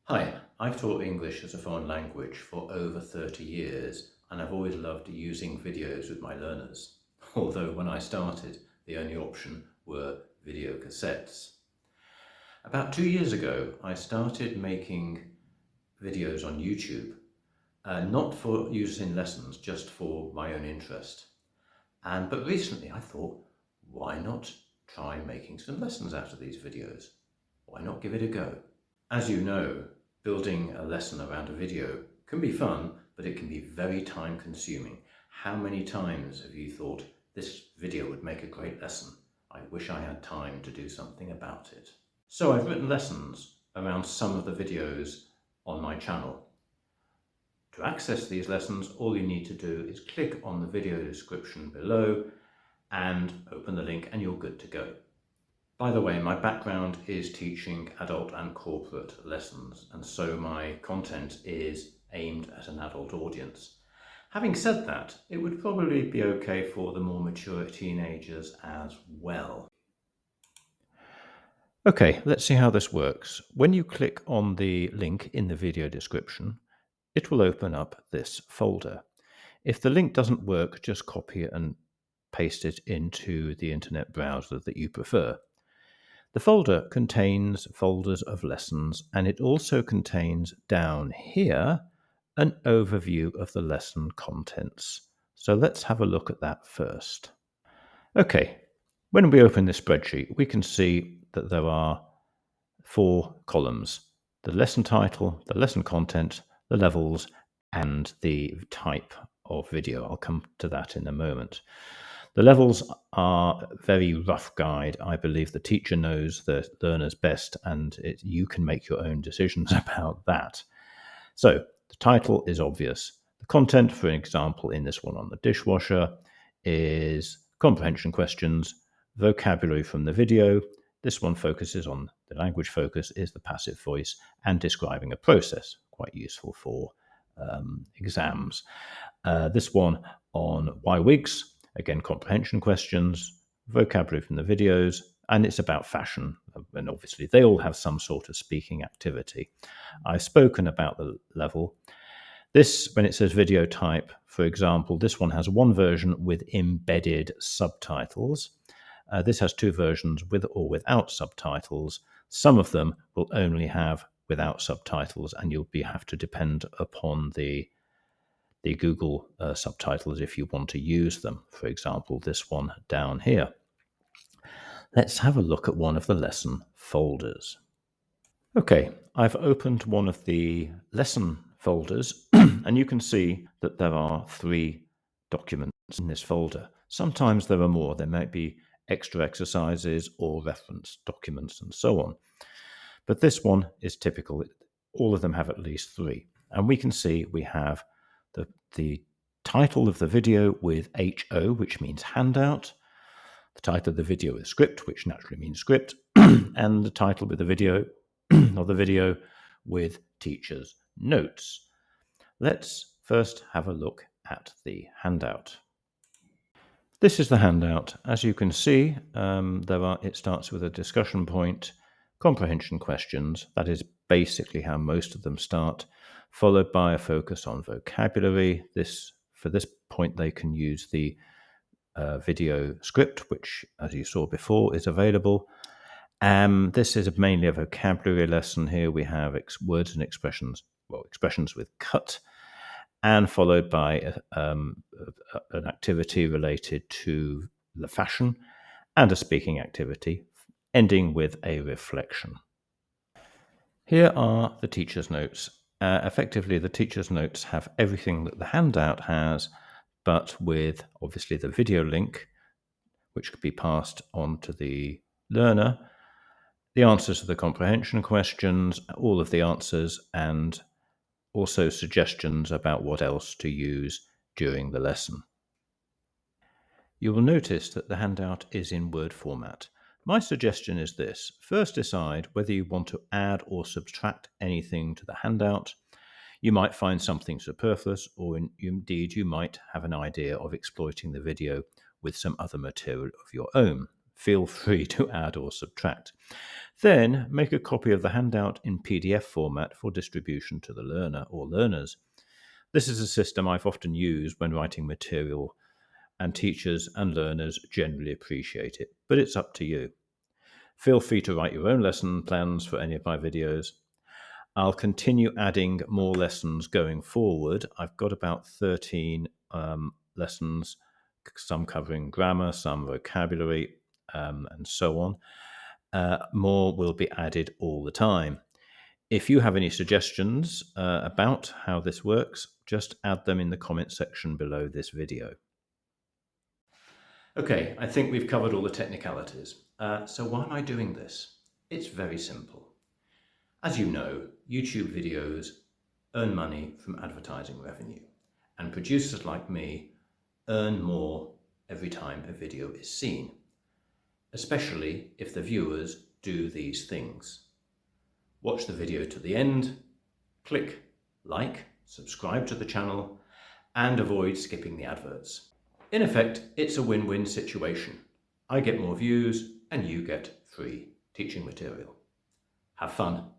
Hi, I've taught English as a foreign language for over 30 years, and I've always loved using videos with my learners. Although when I started, the only option were video cassettes. About 2 years ago, I started making videos on YouTube, not for use in lessons, just for my own interest. But recently I thought, why not try making some lessons out of these videos? Why not give it a go? As you know, building a lesson around a video can be fun, but it can be very time consuming. How many times have you thought, this video would make a great lesson? I wish I had time to do something about it. So I've written lessons around some of the videos on my channel. To access these lessons, all you need to do is click on the video description below and open the link and you're good to go. By the way, my background is teaching adult and corporate lessons, and so my content is aimed at an adult audience. Having said that, it would probably be okay for the more mature teenagers as well. Okay, let's see how this works. When you click on the link in the video description, it will open up this folder. If the link doesn't work, just copy it and paste it into the internet browser that you prefer. The folder contains folders of lessons, and it also contains down here an overview of the lesson contents. So let's have a look at that first. Okay, when we open this spreadsheet, we can see that there are 4 columns: the lesson title, the lesson content, the levels, and the type of video. I'll come to that in a moment. The levels are a very rough guide. I believe the teacher knows the learners best, and you can make your own decisions about that. So the title is obvious. The content, for example, in this one on the dishwasher, is comprehension questions, vocabulary from the video. This one focuses on the language focus is the passive voice and describing a process, quite useful for exams. This one on why wigs, again, comprehension questions, vocabulary from the videos, and it's about fashion. And obviously, they all have some sort of speaking activity. I've spoken about the level. This, when it says video type, for example, this one has one version with embedded subtitles. This has 2 versions with or without subtitles. Some of them will only have without subtitles, and you'll have to depend upon the Google subtitles if you want to use them. For example, this one down here. Let's have a look at one of the lesson folders. Okay, I've opened one of the lesson folders and you can see that there are 3 documents in this folder. Sometimes there are more. There might be extra exercises or reference documents and so on. But this one is typical. All of them have at least 3. And we can see we have the title of the video with HO, which means handout, the title of the video with script, which naturally means script, and the title with the video or the video with teacher's notes. Let's first have a look at the handout. This is the handout. As you can see, it starts with a discussion point, comprehension questions. That is basically how most of them start, followed by a focus on vocabulary. For this point, they can use the video script, which, as you saw before, is available. This is mainly a vocabulary lesson. Here we have words and expressions, expressions with cut, and followed by an activity related to the fashion and a speaking activity, ending with a reflection. Here are the teacher's notes. Effectively, the teacher's notes have everything that the handout has, but with obviously the video link, which could be passed on to the learner, the answers to the comprehension questions, all of the answers, and also suggestions about what else to use during the lesson. You will notice that the handout is in Word format. My suggestion is this. First, decide whether you want to add or subtract anything to the handout. You might find something superfluous, or indeed you might have an idea of exploiting the video with some other material of your own. feel free to add or subtract. Then make a copy of the handout in PDF format for distribution to the learner or learners. This is a system I've often used when writing material, and teachers and learners generally appreciate it, but it's up to you. Feel free to write your own lesson plans for any of my videos. I'll continue adding more lessons going forward. I've got about 13 lessons, some covering grammar, some vocabulary, and so on. More will be added all the time. If you have any suggestions about how this works, just add them in the comment section below this video. Okay, I think we've covered all the technicalities. So why am I doing this? It's very simple. As you know, YouTube videos earn money from advertising revenue, and producers like me earn more every time a video is seen, especially if the viewers do these things. Watch the video to the end, click like, subscribe to the channel, and avoid skipping the adverts. In effect, it's a win-win situation. I get more views and you get free teaching material. Have fun.